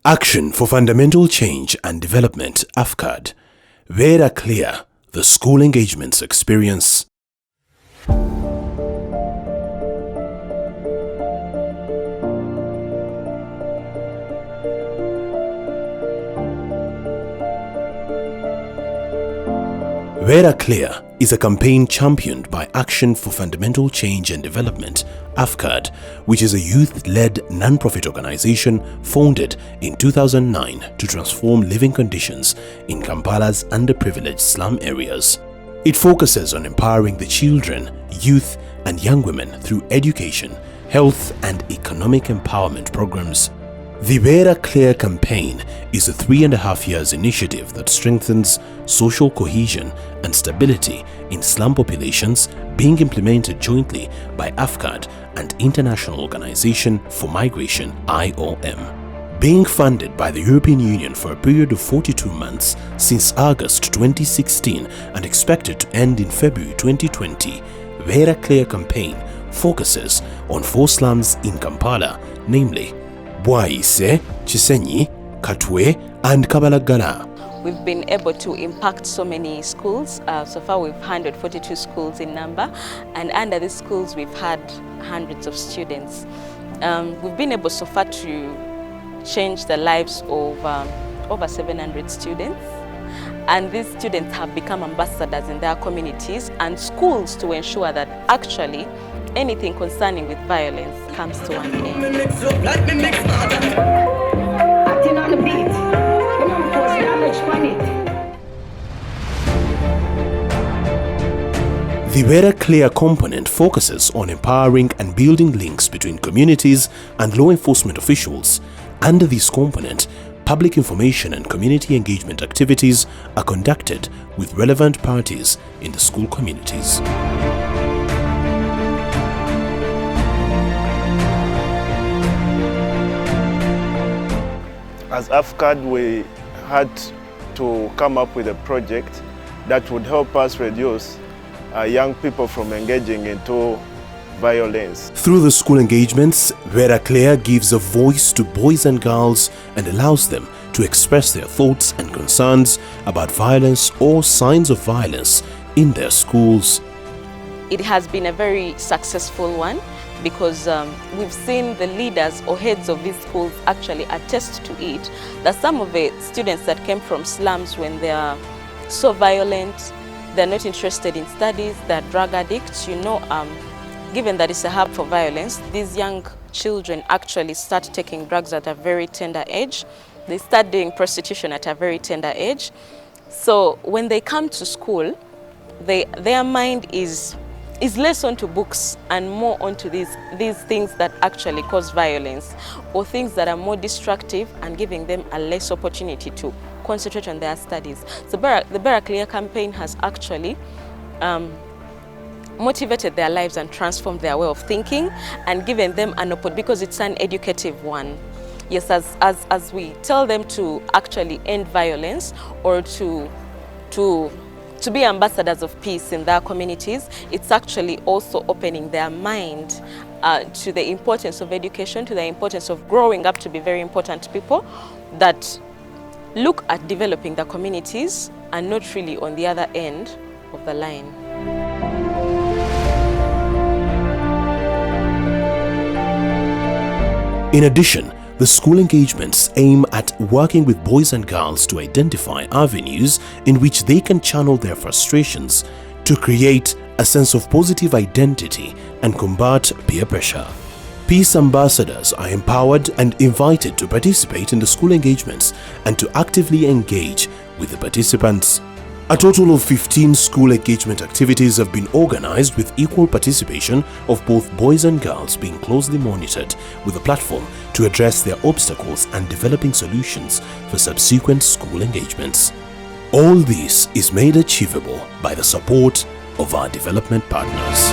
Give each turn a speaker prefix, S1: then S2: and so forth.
S1: Action for Fundamental Change and Development, Affcad-Beera Clear, the School Engagements Experience. Beera Clear is a campaign championed by Action for Fundamental Change and Development, Affcad, which is a youth-led non-profit organization founded in 2009 to transform living conditions in Kampala's underprivileged slum areas. It focuses on empowering the children, youth and young women through education, health and economic empowerment programs. The Beera Clear campaign is a 3.5 years initiative that strengthens social cohesion and stability in slum populations, being implemented jointly by Affcad and International Organization for Migration (IOM). Being funded by the European Union for a period of 42 months since August 2016 and expected to end in February 2020, Beera Clear campaign focuses on 4 slums in Kampala, namely Bwaise, Chisenyi, Katwe and Kabalagala.
S2: We've been able to impact so many schools. So far we've handled 42 schools in number, and under these schools we've had hundreds of students. We've been able so far to change the lives of over 700 students, and these students have become ambassadors in their communities and schools to ensure that actually anything concerning with violence comes to an end.
S1: The Beera Clear component focuses on empowering and building links between communities and law enforcement officials. Under this component, public information and community engagement activities are conducted with relevant parties in the school communities.
S3: As Affcad, we had to come up with a project that would help us reduce young people from engaging into violence.
S1: Through the school engagements, Beera Clear gives a voice to boys and girls and allows them to express their thoughts and concerns about violence or signs of violence in their schools.
S2: It has been a very successful one, because we've seen the leaders or heads of these schools actually attest to it, that some of the students that came from slums, when they are so violent, they're not interested in studies, they're drug addicts, given that it's a hub for violence, these young children actually start taking drugs at a very tender age. They start doing prostitution at a very tender age. So when they come to school, their mind is less onto books and more onto these things that actually cause violence, or things that are more destructive and giving them a less opportunity to concentrate on their studies. So the Beera Clear campaign has actually motivated their lives and transformed their way of thinking and given them an opportunity, because it's an educative one. Yes, as we tell them to actually end violence or to be ambassadors of peace in their communities, it's actually also opening their mind to the importance of education, to the importance of growing up to be very important people that look at developing the communities and not really on the other end of the line.
S1: In addition, the school engagements aim at working with boys and girls to identify avenues in which they can channel their frustrations to create a sense of positive identity and combat peer pressure. Peace ambassadors are empowered and invited to participate in the school engagements and to actively engage with the participants. A total of 15 school engagement activities have been organized, with equal participation of both boys and girls being closely monitored, with a platform to address their obstacles and developing solutions for subsequent school engagements. All this is made achievable by the support of our development partners.